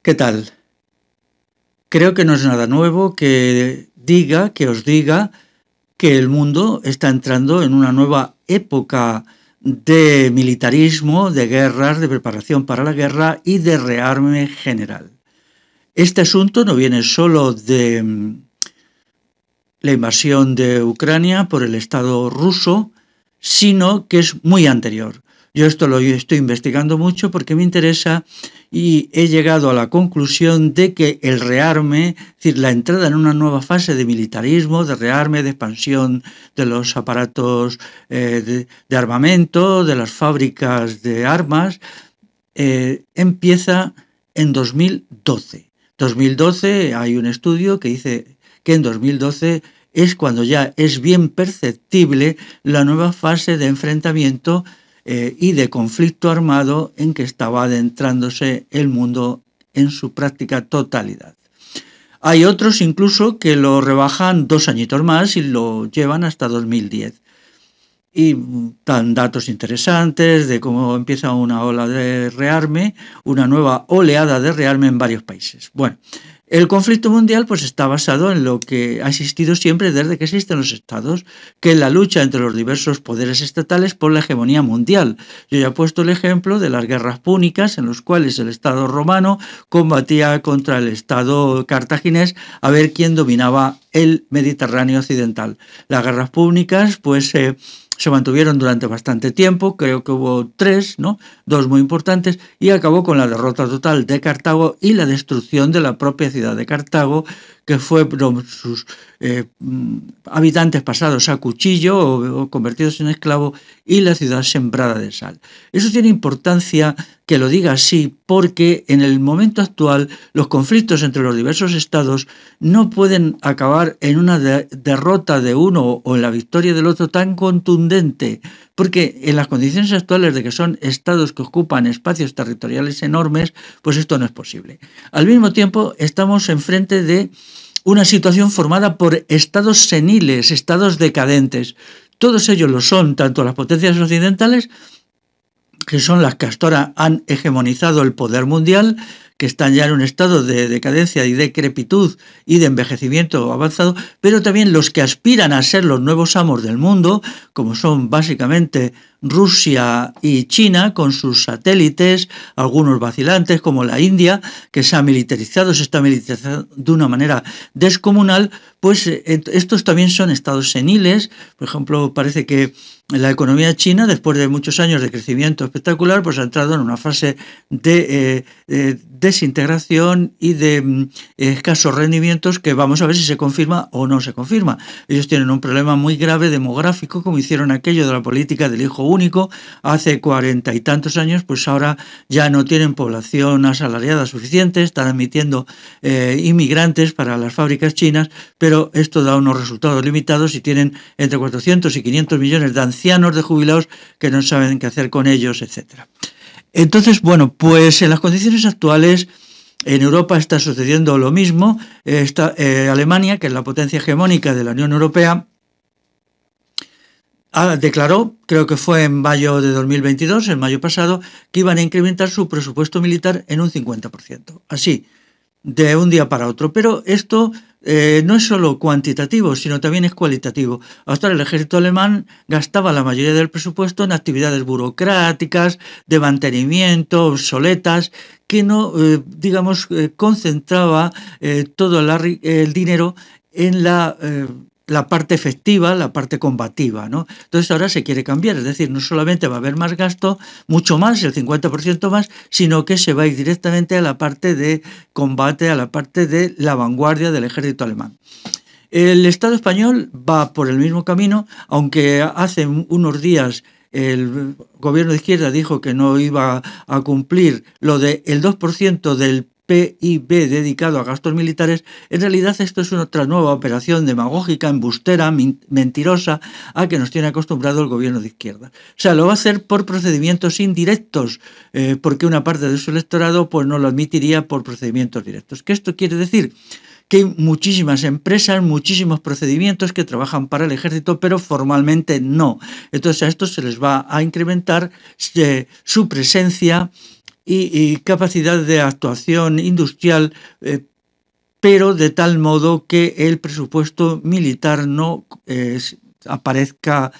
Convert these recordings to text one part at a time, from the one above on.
¿Qué tal? Creo que no es nada nuevo que os diga que el mundo está entrando en una nueva época de militarismo, de guerras, de preparación para la guerra y de rearme general. Este asunto no viene solo de la invasión de Ucrania por el Estado ruso, sino que es muy anterior. Yo esto lo estoy investigando mucho porque me interesa y he llegado a la conclusión de que el rearme, es decir, la entrada en una nueva fase de militarismo, de rearme, de expansión de los aparatos de armamento, de las fábricas de armas, empieza en 2012. 2012 hay un estudio que dice que en 2012 es cuando ya es bien perceptible la nueva fase de enfrentamiento y de conflicto armado en que estaba adentrándose el mundo en su práctica totalidad. Hay otros incluso que lo rebajan 2 añitos más y lo llevan hasta 2010. Y dan datos interesantes de cómo empieza una ola de rearme, una nueva oleada de rearme en varios países. Bueno, el conflicto mundial pues está basado en lo que ha existido siempre desde que existen los estados, que es la lucha entre los diversos poderes estatales por la hegemonía mundial. Yo ya he puesto el ejemplo de las guerras púnicas, en los cuales el estado romano combatía contra el estado cartaginés a ver quién dominaba el Mediterráneo occidental. Las guerras púnicas pues se mantuvieron durante bastante tiempo, creo que hubo 3, ¿no? 2 muy importantes, y acabó con la derrota total de Cartago y la destrucción de la propia ciudad de Cartago, que fue sus habitantes pasados a cuchillo o convertidos en esclavos y la ciudad sembrada de sal. Eso tiene importancia que lo diga así porque en el momento actual los conflictos entre los diversos estados no pueden acabar en una derrota de uno o en la victoria del otro tan contundente, porque en las condiciones actuales de que son estados que ocupan espacios territoriales enormes, pues esto no es posible. Al mismo tiempo estamos enfrente de una situación formada por estados seniles, estados decadentes. Todos ellos lo son, tanto las potencias occidentales, que son las que hasta ahora han hegemonizado el poder mundial, que están ya en un estado de decadencia y decrepitud y de envejecimiento avanzado, pero también los que aspiran a ser los nuevos amos del mundo, como son básicamente Rusia y China, con sus satélites, algunos vacilantes, como la India, que se está militarizando de una manera descomunal, pues estos también son estados seniles. Por ejemplo, parece que la economía china, después de muchos años de crecimiento espectacular, pues ha entrado en una fase de desintegración y de escasos rendimientos que vamos a ver si se confirma o no se confirma. Ellos tienen un problema muy grave demográfico, como hicieron aquello de la política del hijo único hace 40 y tantos años, pues ahora ya no tienen población asalariada suficiente, están admitiendo inmigrantes para las fábricas chinas, pero esto da unos resultados limitados y tienen entre 400 y 500 millones de ancianos, de jubilados, que no saben qué hacer con ellos, etc. Entonces, bueno, pues en las condiciones actuales en Europa está sucediendo lo mismo. Alemania, que es la potencia hegemónica de la Unión Europea, declaró, creo que fue en mayo de 2022, en mayo pasado, que iban a incrementar su presupuesto militar en un 50%. Así, de un día para otro. Pero esto no es solo cuantitativo, sino también es cualitativo. Hasta ahora el ejército alemán gastaba la mayoría del presupuesto en actividades burocráticas, de mantenimiento, obsoletas, que no, concentraba todo el dinero en la parte efectiva, la parte combativa, ¿no? Entonces ahora se quiere cambiar, es decir, no solamente va a haber más gasto, mucho más, el 50% más, sino que se va a ir directamente a la parte de combate, a la parte de la vanguardia del ejército alemán. El Estado español va por el mismo camino, aunque hace unos días el gobierno de izquierda dijo que no iba a cumplir lo del 2% del PIB dedicado a gastos militares. En realidad esto es otra nueva operación demagógica, embustera, mentirosa, a que nos tiene acostumbrado el gobierno de izquierda. O sea, lo va a hacer por procedimientos indirectos, porque una parte de su electorado pues no lo admitiría por procedimientos directos. ¿Qué esto quiere decir? Que hay muchísimas empresas, muchísimos procedimientos que trabajan para el ejército, pero formalmente no. Entonces a estos se les va a incrementar su presencia y capacidad de actuación industrial, pero de tal modo que el presupuesto militar no aparezca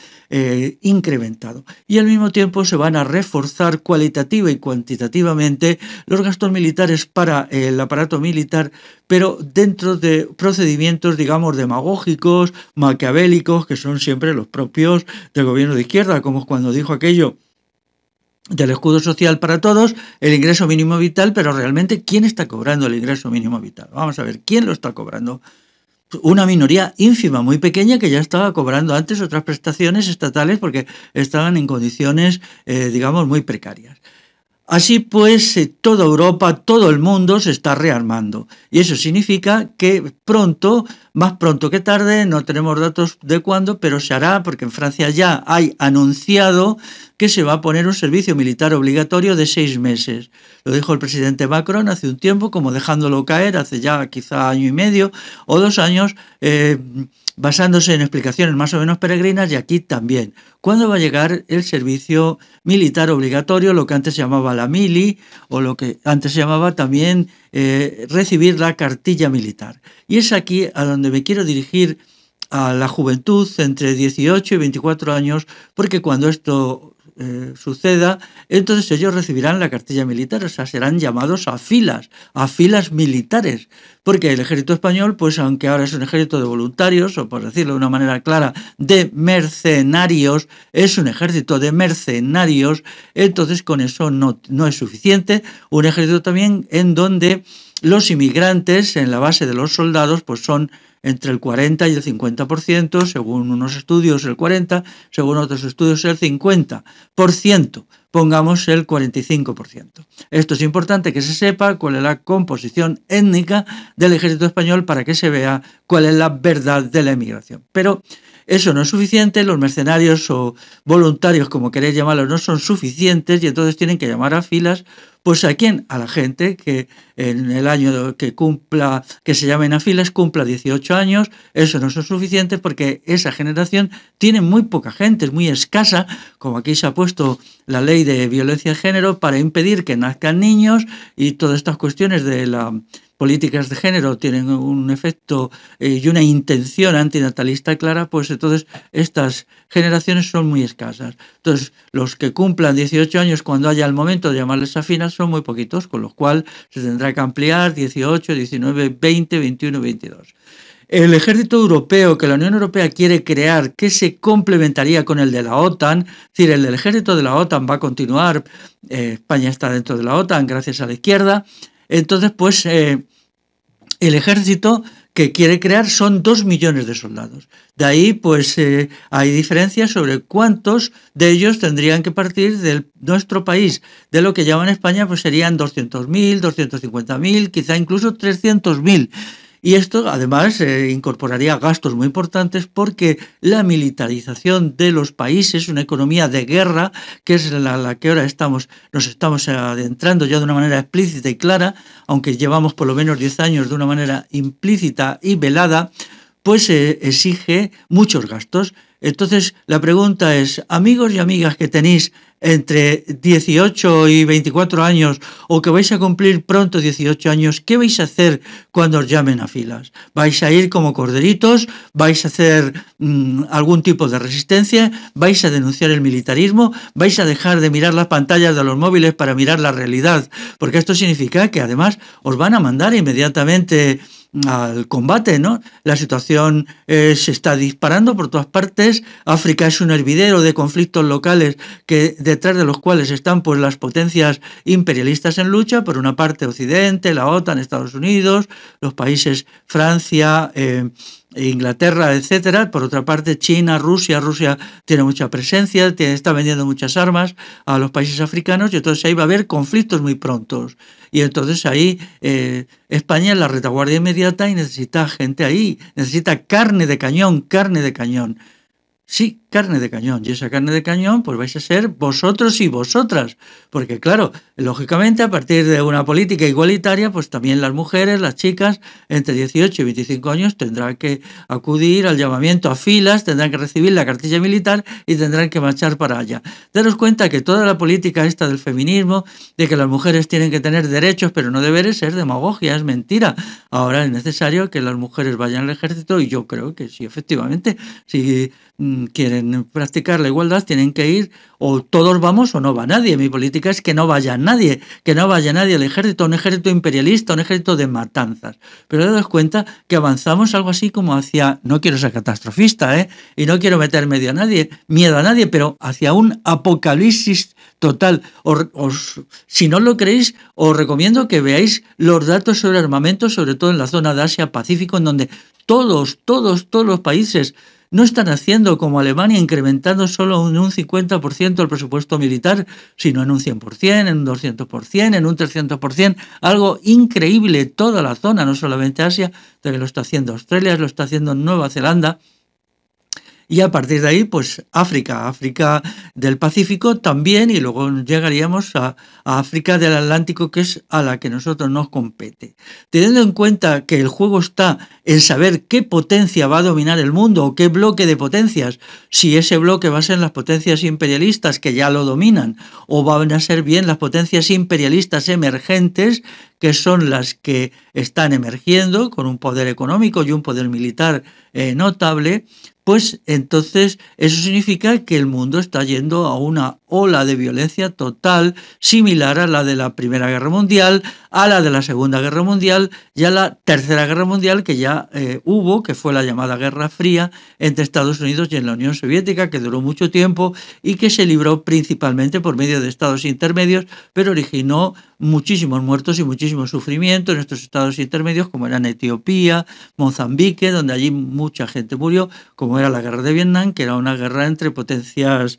incrementado. Y al mismo tiempo se van a reforzar cualitativa y cuantitativamente los gastos militares para el aparato militar, pero dentro de procedimientos, digamos, demagógicos, maquiavélicos, que son siempre los propios del gobierno de izquierda, como cuando dijo aquello del escudo social para todos, el ingreso mínimo vital, pero realmente, ¿quién está cobrando el ingreso mínimo vital? Vamos a ver, ¿quién lo está cobrando? Una minoría ínfima, muy pequeña, que ya estaba cobrando antes otras prestaciones estatales porque estaban en condiciones, digamos, muy precarias. Así pues, toda Europa, todo el mundo se está rearmando. Y eso significa que pronto, más pronto que tarde, no tenemos datos de cuándo, pero se hará, porque en Francia ya hay anunciado que se va a poner un servicio militar obligatorio de 6 meses. Lo dijo el presidente Macron hace un tiempo, como dejándolo caer, hace ya quizá año y medio o 2 años, basándose en explicaciones más o menos peregrinas, y aquí también. ¿Cuándo va a llegar el servicio militar obligatorio, lo que antes se llamaba la mili, o lo que antes se llamaba también recibir la cartilla militar? Y es aquí a donde me quiero dirigir a la juventud entre 18 y 24 años, porque cuando esto suceda, entonces ellos recibirán la cartilla militar, o sea, serán llamados a filas militares, porque el ejército español, pues aunque ahora es un ejército de voluntarios, o por decirlo de una manera clara, de mercenarios, es un ejército de mercenarios, entonces con eso no es suficiente. Un ejército también en donde los inmigrantes en la base de los soldados pues son entre el 40 y el 50%, según unos estudios el 40%, según otros estudios el 50%, pongamos el 45%. Esto es importante que se sepa cuál es la composición étnica del ejército español para que se vea cuál es la verdad de la emigración. Pero eso no es suficiente, los mercenarios o voluntarios, como queréis llamarlos, no son suficientes y entonces tienen que llamar a filas. Pues ¿a quién? A la gente que en el año que se llamen a filas, cumpla 18 años. Eso no es suficiente porque esa generación tiene muy poca gente, es muy escasa, como aquí se ha puesto la ley de violencia de género para impedir que nazcan niños, y todas estas cuestiones de las políticas de género tienen un efecto y una intención antinatalista clara, pues entonces estas generaciones son muy escasas. Entonces, los que cumplan 18 años cuando haya el momento de llamarles a filas son muy poquitos, con lo cual se tendrá que ampliar 18, 19, 20, 21, 22. El ejército europeo que la Unión Europea quiere crear, que se complementaría con el de la OTAN, es decir, el del ejército de la OTAN va a continuar, España está dentro de la OTAN gracias a la izquierda, entonces pues el ejército que quiere crear son 2 millones de soldados. De ahí pues hay diferencias sobre cuántos de ellos tendrían que partir de nuestro país. De lo que llaman España pues serían 200.000, 250.000, quizá incluso 300.000. Y esto además incorporaría gastos muy importantes porque la militarización de los países, una economía de guerra, que es la que ahora nos estamos adentrando ya de una manera explícita y clara, aunque llevamos por lo menos 10 años de una manera implícita y velada, pues exige muchos gastos. Entonces la pregunta es, amigos y amigas que tenéis entre 18 y 24 años o que vais a cumplir pronto 18 años, ¿qué vais a hacer cuando os llamen a filas? ¿Vais a ir como corderitos? ¿Vais a hacer algún tipo de resistencia? ¿Vais a denunciar el militarismo? ¿Vais a dejar de mirar las pantallas de los móviles para mirar la realidad? Porque esto significa que además os van a mandar inmediatamente al combate, ¿no? La situación se está disparando por todas partes. África es un hervidero de conflictos locales detrás de los cuales están pues las potencias imperialistas en lucha. Por una parte Occidente, la OTAN, Estados Unidos, los países Francia, Inglaterra, etcétera. Por otra parte China, Rusia tiene mucha presencia, está vendiendo muchas armas a los países africanos, y entonces ahí va a haber conflictos muy prontos. Y entonces ahí España es la retaguardia inmediata y necesita gente ahí, necesita carne de cañón. Sí, carne de cañón. Y esa carne de cañón, pues vais a ser vosotros y vosotras. Porque claro, lógicamente, a partir de una política igualitaria, pues también las mujeres, las chicas, entre 18 y 25 años, tendrán que acudir al llamamiento a filas, tendrán que recibir la cartilla militar y tendrán que marchar para allá. Daros cuenta que toda la política esta del feminismo, de que las mujeres tienen que tener derechos pero no deberes, es demagogia, es mentira. Ahora es necesario que las mujeres vayan al ejército y yo creo que sí, efectivamente, si quieren practicar la igualdad tienen que ir, o todos vamos o no va nadie. Mi política es que no vaya nadie, que no vaya nadie al ejército, un ejército imperialista, un ejército de matanzas. Pero daos cuenta que avanzamos algo así como hacia, no quiero ser catastrofista, y no quiero meter miedo a nadie, pero hacia un apocalipsis total. Si no lo creéis, os recomiendo que veáis los datos sobre armamento, sobre todo en la zona de Asia-Pacífico, en donde todos los países no están haciendo como Alemania, incrementando solo en un 50% el presupuesto militar, sino en un 100%, en un 200%, en un 300%, algo increíble. Toda la zona, no solamente Asia, también lo está haciendo Australia, lo está haciendo Nueva Zelanda. Y a partir de ahí, pues África del Pacífico también, y luego llegaríamos a África del Atlántico, que es a la que nosotros nos compete. Teniendo en cuenta que el juego está en saber qué potencia va a dominar el mundo, o qué bloque de potencias, si ese bloque va a ser las potencias imperialistas que ya lo dominan, o van a ser bien las potencias imperialistas emergentes, que son las que están emergiendo con un poder económico y un poder militar notable, pues entonces eso significa que el mundo está yendo a una ola de violencia total, similar a la de la Primera Guerra Mundial, a la de la Segunda Guerra Mundial y a la Tercera Guerra Mundial que ya hubo, que fue la llamada Guerra Fría entre Estados Unidos y en la Unión Soviética, que duró mucho tiempo y que se libró principalmente por medio de estados intermedios, pero originó muchísimos muertos y muchísimo sufrimiento en estos estados intermedios, como eran Etiopía, Mozambique, donde allí mucha gente murió, como era la guerra de Vietnam, que era una guerra entre potencias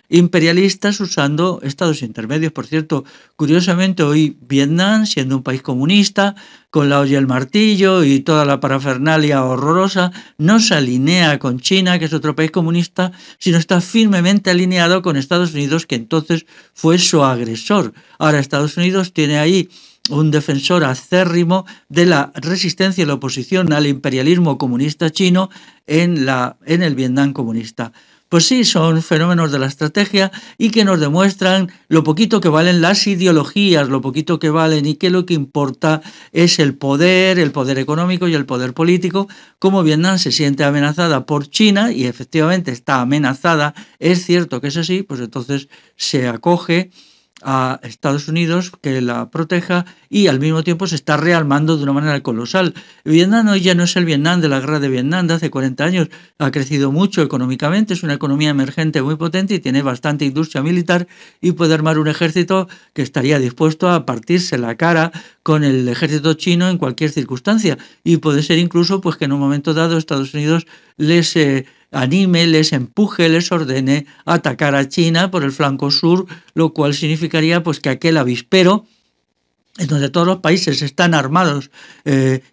imperialistas usando estados intermedios. Por cierto, curiosamente hoy Vietnam, siendo un país comunista, con la olla y el martillo y toda la parafernalia horrorosa, no se alinea con China, que es otro país comunista, sino está firmemente alineado con Estados Unidos, que entonces fue su agresor. Ahora Estados Unidos tiene ahí un defensor acérrimo de la resistencia y la oposición al imperialismo comunista chino en el Vietnam comunista. Pues sí, son fenómenos de la estrategia y que nos demuestran lo poquito que valen las ideologías, lo poquito que valen y que lo que importa es el poder económico y el poder político. Como Vietnam se siente amenazada por China y efectivamente está amenazada, es cierto que es así, pues entonces se acoge a Estados Unidos que la proteja y al mismo tiempo se está rearmando de una manera colosal. Vietnam hoy ya no es el Vietnam de la guerra de Vietnam de hace 40 años, ha crecido mucho económicamente, es una economía emergente muy potente y tiene bastante industria militar y puede armar un ejército que estaría dispuesto a partirse la cara con el ejército chino en cualquier circunstancia y puede ser incluso pues que en un momento dado Estados Unidos les anime, les empuje, les ordene atacar a China por el flanco sur, lo cual significaría pues que aquel avispero en donde todos los países están armados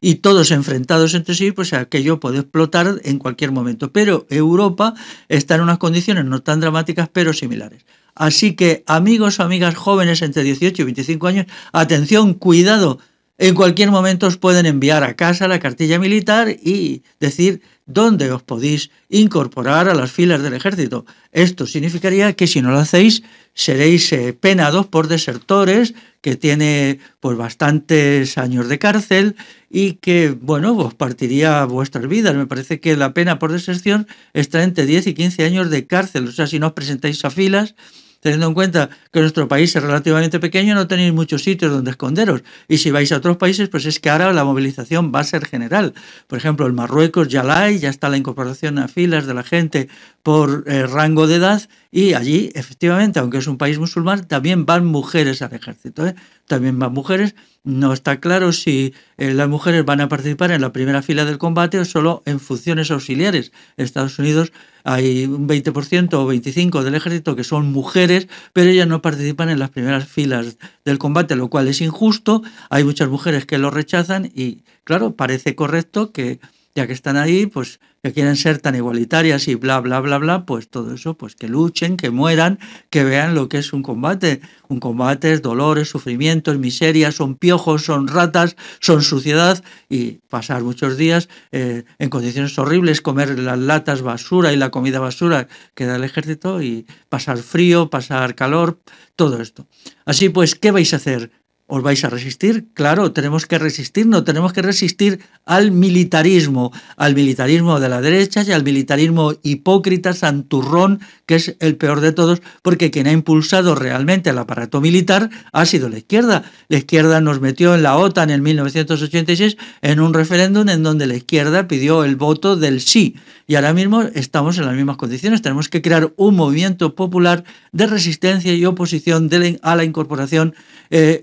y todos enfrentados entre sí, pues aquello puede explotar en cualquier momento. Pero Europa está en unas condiciones no tan dramáticas, pero similares. Así que amigos o amigas jóvenes entre 18 y 25 años, atención, cuidado. En cualquier momento os pueden enviar a casa la cartilla militar y decir dónde os podéis incorporar a las filas del ejército. Esto significaría que si no lo hacéis seréis penados por desertores, que tiene pues bastantes años de cárcel y que, bueno, os partiría vuestras vidas. Me parece que la pena por deserción está entre 10 y 15 años de cárcel. O sea, si no os presentáis a filas, teniendo en cuenta que nuestro país es relativamente pequeño, no tenéis muchos sitios donde esconderos. Y si vais a otros países, pues es que ahora la movilización va a ser general. Por ejemplo, en Marruecos ya la hay, ya está la incorporación a filas de la gente por rango de edad y allí, efectivamente, aunque es un país musulmán, también van mujeres al ejército. También van mujeres. No está claro si las mujeres van a participar en la primera fila del combate o solo en funciones auxiliares. En Estados Unidos hay un 20% o 25% del ejército que son mujeres, pero ellas no participan en las primeras filas del combate, lo cual es injusto. Hay muchas mujeres que lo rechazan y, claro, parece correcto que ya que están ahí, pues que quieren ser tan igualitarias y bla, bla, bla, bla, pues todo eso, pues que luchen, que mueran, que vean lo que es un combate. Un combate es dolores, sufrimientos, miserias, son piojos, son ratas, son suciedad y pasar muchos días en condiciones horribles, comer las latas basura y la comida basura que da el ejército y pasar frío, pasar calor, todo esto. Así pues, ¿qué vais a hacer? ¿Os vais a resistir? Claro, tenemos que resistirnos, tenemos que resistir al militarismo de la derecha y al militarismo hipócrita, santurrón, que es el peor de todos, porque quien ha impulsado realmente el aparato militar ha sido la izquierda. La izquierda nos metió en la OTAN en 1986 en un referéndum en donde la izquierda pidió el voto del sí. Y ahora mismo estamos en las mismas condiciones. Tenemos que crear un movimiento popular de resistencia y oposición a la incorporación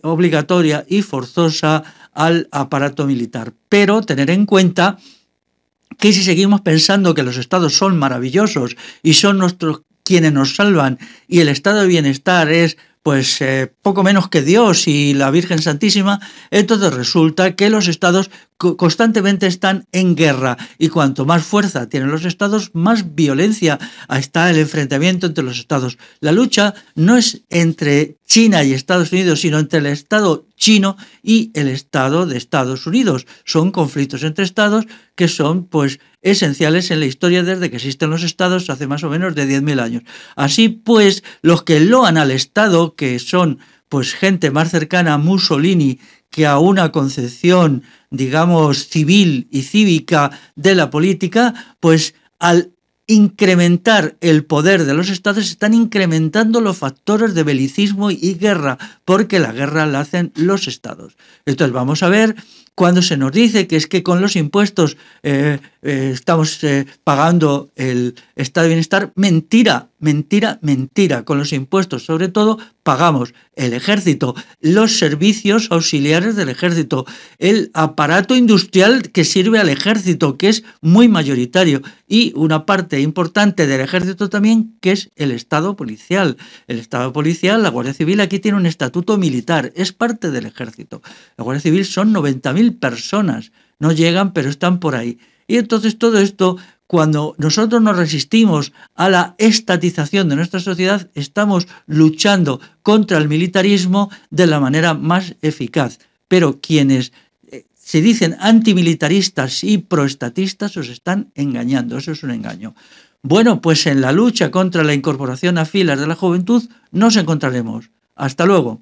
obligatoria y forzosa al aparato militar. Pero tener en cuenta que si seguimos pensando que los estados son maravillosos y son quienes nos salvan y el estado de bienestar es pues poco menos que Dios y la Virgen Santísima, entonces resulta que los estados constantemente están en guerra y cuanto más fuerza tienen los estados, más violencia está el enfrentamiento entre los estados. La lucha no es entre China y Estados Unidos, sino entre el Estado chino y el Estado de Estados Unidos. Son conflictos entre estados que son pues esenciales en la historia desde que existen los estados hace más o menos de 10.000 años. Así pues, los que loan al Estado, que son pues gente más cercana a Mussolini que a una concepción, digamos, civil y cívica de la política, pues al incrementar el poder de los estados están incrementando los factores de belicismo y guerra, porque la guerra la hacen los estados. Entonces vamos a ver cuando se nos dice que es que con los impuestos estamos pagando el estado de bienestar. Mentira, mentira, mentira. Con los impuestos, sobre todo, pagamos el ejército, los servicios auxiliares del ejército, el aparato industrial que sirve al ejército, que es muy mayoritario, y una parte importante del ejército también, que es el Estado policial. El Estado policial, la Guardia Civil, aquí tiene un estatuto militar, es parte del ejército. La Guardia Civil son 90.000 personas, no llegan, pero están por ahí. Y entonces todo esto, cuando nosotros nos resistimos a la estatización de nuestra sociedad, estamos luchando contra el militarismo de la manera más eficaz. Pero quienes se dicen antimilitaristas y proestatistas os están engañando, eso es un engaño. Bueno, pues en la lucha contra la incorporación a filas de la juventud nos encontraremos. Hasta luego.